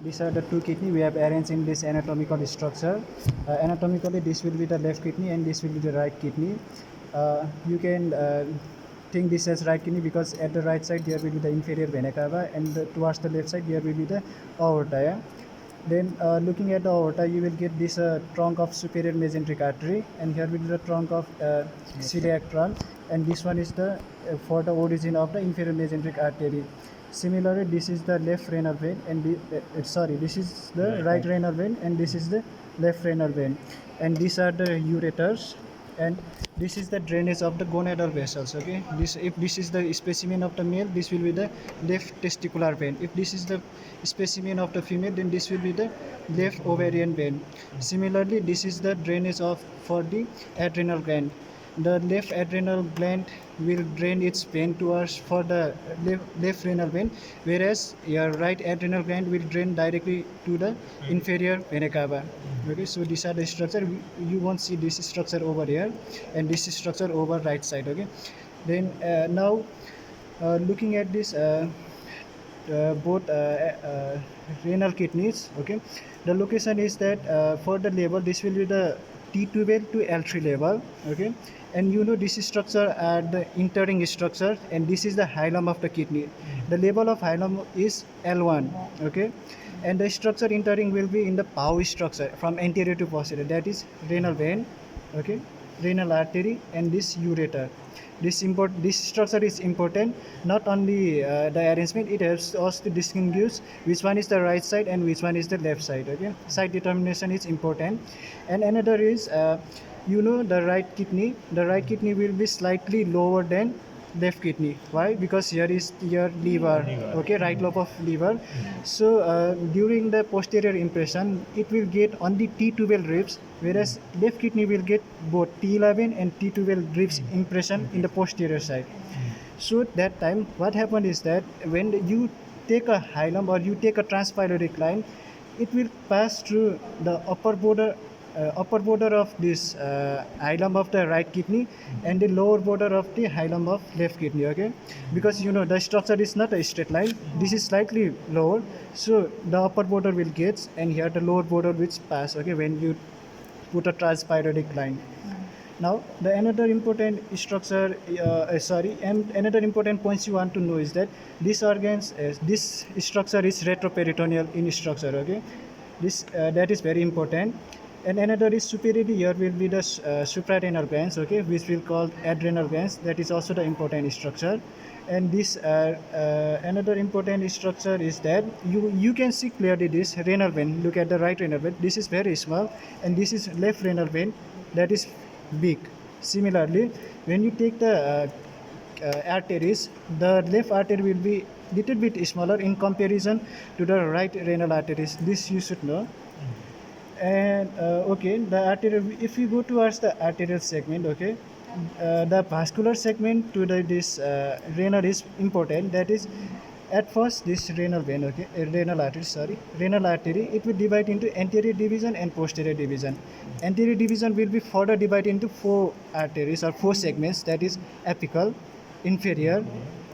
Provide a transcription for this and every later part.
These are the two kidney we have arranged in this anatomical structure. Anatomically, this will be the left kidney and this will be the right kidney. You can think this as right kidney because at the right side there will be the inferior vena cava and towards the left side there will be the aorta. Yeah? Then looking at the aorta, you will get this trunk of superior mesenteric artery, and here will be the trunk of celiac trunk, and this one is the for the origin of the inferior mesenteric artery. Similarly, this is the left renal vein, and this is the right renal vein, and this is the left renal vein, and these are the ureters, and this is the drainage of the gonadal vessels. Okay, if this is the specimen of the male, this will be the left testicular vein. If this is the specimen of the female, then this will be the left ovarian vein. Similarly, this is the drainage of for the adrenal gland. The left adrenal gland will drain its vein towards for the left renal vein, whereas your right adrenal gland will drain directly to the inferior vena cava. Okay, so these are the structure. You won't see this structure over here, and this structure over right side. Okay, then now looking at this both renal kidneys. Okay, the location is that for the level, this will be the T12 to L3 level. Okay, and you know this structure are the entering structure, and this is the hilum of the kidney. The level of hilum is L1. Okay, and the structure entering will be in the Pau structure from anterior to posterior, that is renal vein, okay, renal artery, and this ureter. This structure is important. Not only the arrangement, it helps us to distinguish which one is the right side and which one is the left side. Okay, side determination is important. And another is the right kidney. The right kidney will be slightly lower than left kidney. Why? Because here is your liver. Okay, right lobe of liver. So during the posterior impression, it will get only T12 ribs, whereas left kidney will get both T11 and T12 ribs impression in the posterior side. So that time, what happened is that when you take a hilum or you take a transpyloric line, it will pass through the upper border of this hilum of the right kidney and the lower border of the hilum of left kidney. Okay, because the structure is not a straight line, this is slightly lower, so the upper border will get, and here the lower border will pass. Okay, when you put a transpyloric line. Now the another important structure and another important points you want to know is that this structure is retroperitoneal in structure. Okay, this that is very important. And another is superiorly, here will be the suprarenal glands, okay, which will call adrenal glands. That is also the important structure. And this another important structure is that you can see clearly this renal vein. Look at the right renal vein. This is very small, and this is left renal vein, that is big. Similarly, when you take the arteries, the left artery will be little bit smaller in comparison to the right renal arteries. This you should know. And okay, the arterial, if you go towards the arterial segment, okay, the vascular segment to this renal is important. That is, at first this renal vein, okay, renal artery, it will divide into anterior division and posterior division. Anterior division will be further divided into 4 arteries or 4 segments, that is apical, inferior,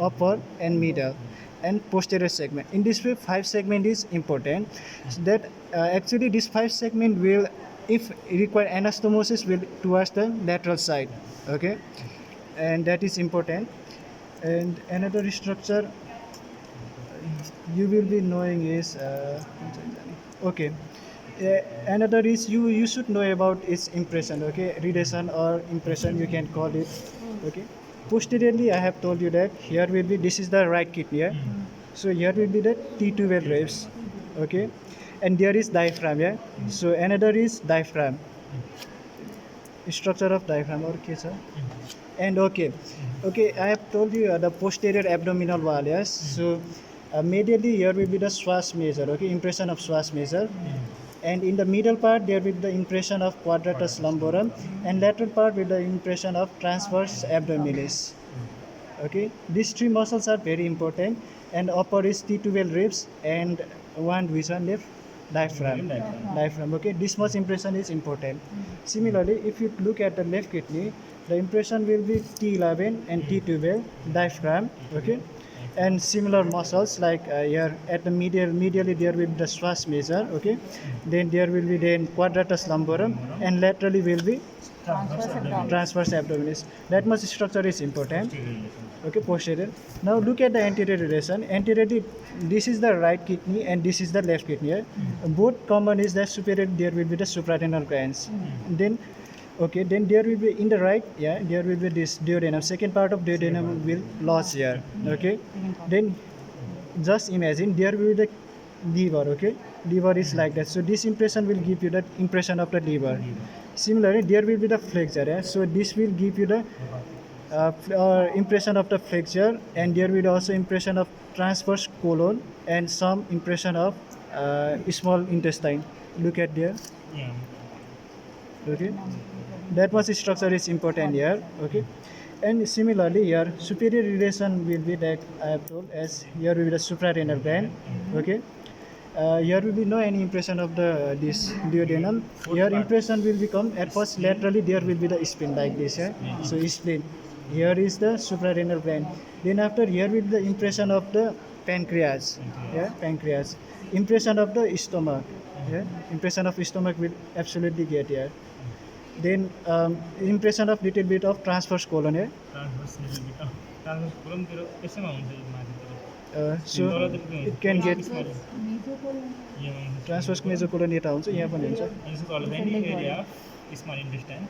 upper, and middle, and posterior segment. In this way, 5 segment is important. So that actually this 5 segment will, if require anastomosis, will towards the lateral side. Okay, and that is important. And another structure you will be knowing is okay. Another is you should know about its impression. Okay, redation or impression, you can call it. Okay, posteriorly, I have told you that here will be, this is the right kidney. Yeah? So here will be the T12 ribs. Okay, and there is diaphragm. Yeah, so another is diaphragm, structure of diaphragm. Okay, sir. And okay, I have told you the posterior abdominal wall. Yes, so medially here will be the psoas major. Okay, impression of psoas major. And in the middle part there will be the impression of quadratus lumborum, and lateral part with the impression of transverse abdominis. Okay, these 3 muscles are very important, and upper is T12 ribs, and which one left? Diaphragm. Okay, this much impression is important. Similarly, if you look at the left kidney, the impression will be T11 and T12 diaphragm. Okay, And similar muscles like here at the medially there will be the psoas major, okay. Then there will be then quadratus lumborum, and laterally will be Transverse abdominis. transverse abdominis. That much structure is important. Okay, posterior. Now look at the anterior relation. Anteriorly, this is the right kidney and this is the left kidney. Yeah? Both common is that superior there will be the suprarenal glands. Then, okay, then there will be in the right, yeah, there will be this duodenum. Second part of duodenum will lodge here. Okay, then just imagine there will be the liver. Okay, liver is like that. So this impression will give you the impression of the liver. Similarly, there will be the flexure. Yeah? So this will give you the impression of the flexure, and there will be also impression of transverse colon and some impression of small intestine. Look at there. Yeah. Okay, that much structure is important here. Okay, and similarly here superior relation will be that I have told, as here will be the suprarenal gland. Okay, here will be no any impression of the this duodenum. Here impression will become at first laterally there will be the spleen like this. Yeah? So spleen. Here is the suprarenal gland. Then after here will be the impression of the pancreas. Yeah, pancreas. Impression of the stomach. Yeah, impression of stomach will absolutely get here. Then impression of little bit of transverse colon. Yeah? Transverse little bit. Transverse column तिर यसैमा हुन्छ यो माथितिर. So it can get यहाँ transverse mesocolon यता हुन्छ, यहाँ पनि हुन्छ. this is called the area of small intestine.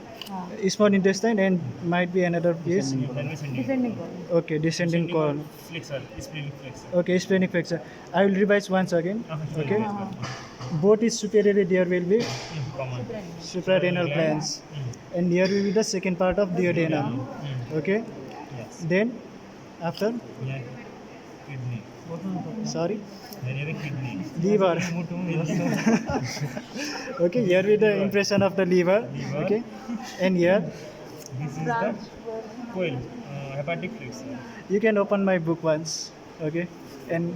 Small intestine and might be another place. Then descending. Descending colon. Okay, descending colon. Flexor, splenic flexor. Okay, splenic flexor. I will revise once again. Okay. Uh-huh. Both is superiorly there will be Common. suprarenal glands, and here will be the second part of duodenum. Okay. Yes. Then after, Yeah. Kidney. sorry, Then here the kidney. liver. Okay, here will be the impression of the liver. Okay, and here This is the coil, hepatic flexor. you can open my book once. Okay, and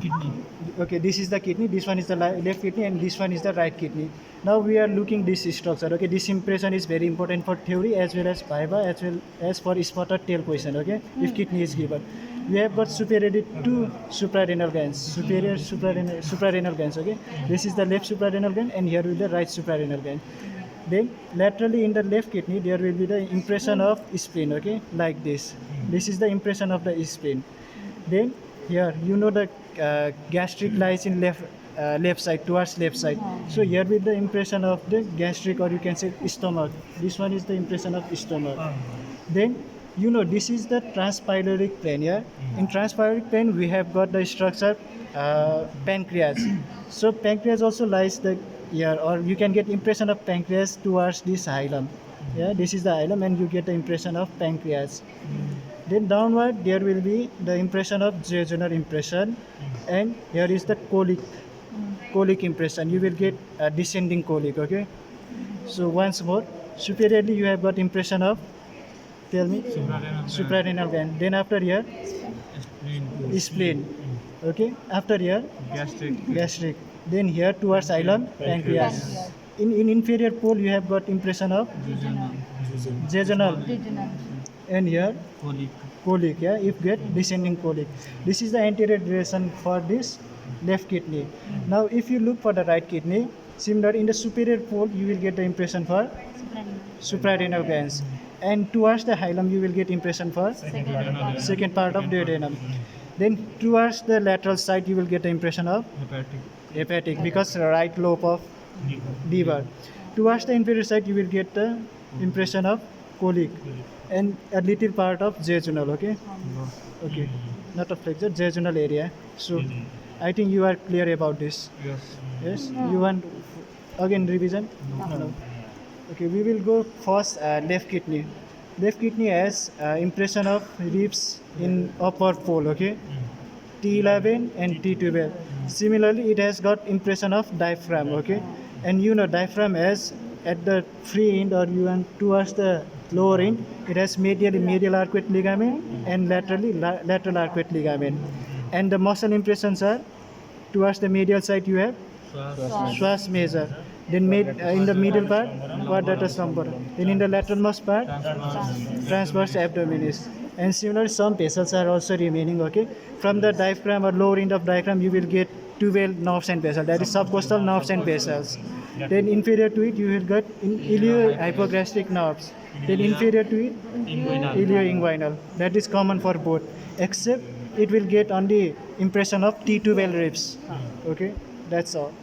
Kidney. okay, this is the kidney, this one is the left kidney, and this one is the right kidney. Now we are looking this structure. Okay, this impression is very important for theory as well as viva, as well as for spotted tail question. Okay, if kidney is given, we have got superiorly two suprarenal glands, suprarenal glands. Okay, this is the left suprarenal gland, and here will be the right suprarenal gland. Then laterally in the left kidney there will be the impression of spleen. Okay, like this. This is the impression of the spleen. Then here you know the gastric lies in left side, towards left side. So here with the impression of the gastric, or you can say stomach. This one is the impression of stomach. Then you know this is the transpyloric plane. Yeah, in transpyloric plane we have got the structure pancreas. So pancreas also lies the here, or you can get impression of pancreas towards this hilum. Yeah, this is the hilum, and you get the impression of pancreas. Then downward there will be the impression of jejunal impression, and here is the colic impression. You will get a descending colic. Okay, so once more, superiorly you have got impression of, tell me, suprarenal gland. Then after here spleen. Okay, after here gastric. Then here towards hilum pancreas. In inferior pole you have got impression of jejunal, Jejunal. and here colic. Yeah, if get descending colic. This is the anterior relation for this left kidney. Now if you look for the right kidney, similar in the superior pole you will get the impression for suprarenal glands, and towards the hilum you will get impression for second part of duodenum. Then towards the lateral side you will get the impression of hepatic, because right lobe of liver. Towards the inferior side you will get the impression of colic, and a little part of jejunal. Okay, okay, not a flexor, jejunal area. So I think you are clear about this. Yes, you want again revision? No. Okay, we will go first left kidney. Left kidney has impression of ribs in upper pole. Okay, T11 and T12. Similarly, it has got impression of diaphragm. Okay, and you know diaphragm has at the free end, or you want towards the lower end, it has medial arcuate ligament and lateral arcuate ligament. And the muscle impressions are towards the medial side you have psoas major, Then in the middle part, quadratus lumborum. Then in the lateralmost part, transverse abdominis. And similarly, some vessels are also remaining. Okay, from the diaphragm or lower end of diaphragm, you will get 12 nerves and vessels. That is subcostal nerves and vessels. Then inferior to it, you will get ilio-hypogastric nerves. Then inferior to it, ilio-inguinal. That is common for both, except it will get on the impression of T12 ribs. Okay, that's all.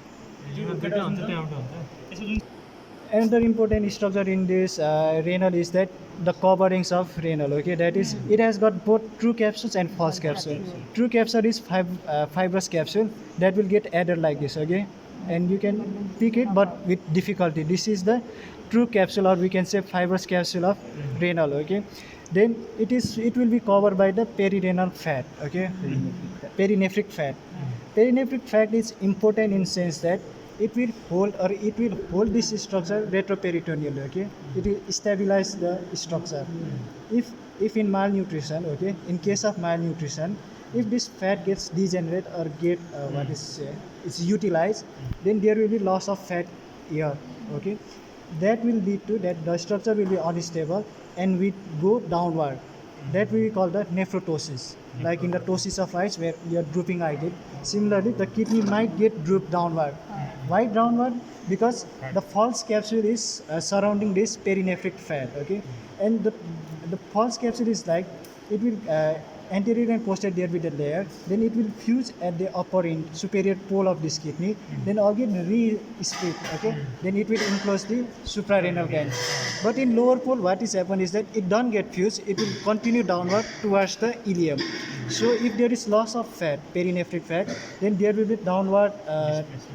Another important structure in this renal is that the coverings of renal. Okay, that is, it has got both true capsules and false capsule. True capsule is fibrous capsule that will get added like this. Okay, and you can pick it but with difficulty. This is the true capsule, or we can say fibrous capsule of renal. Okay, then it will be covered by the perirenal fat. Okay, perinephric fat. Perinephric fat is important in sense that it will hold this structure retroperitoneally. Okay, it will stabilize the structure. If in malnutrition, okay, in case of malnutrition, if this fat gets degenerate or get it's utilized, then there will be loss of fat here. Okay, that will lead to that the structure will be unstable and will go downward. That we call the nephrotosis, like in the ptosis of eyes where you are drooping eyelid. Similarly, the kidney might get drooped downward. Why downward? Because the false capsule is surrounding this perinephric fat. Okay, and the false capsule is like, it will anterior and posterior there with a layer, then it will fuse at the upper end superior pole of this kidney, then again re-split. Okay, then it will enclose the suprarenal gland. But in lower pole, what is happened is that it don't get fused, it will continue downward towards the ileum. So if there is loss of fat, perinephric fat, then there will be downward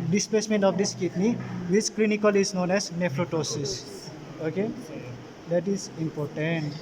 displacement of this kidney, which clinically is known as nephrotosis. Okay, that is important.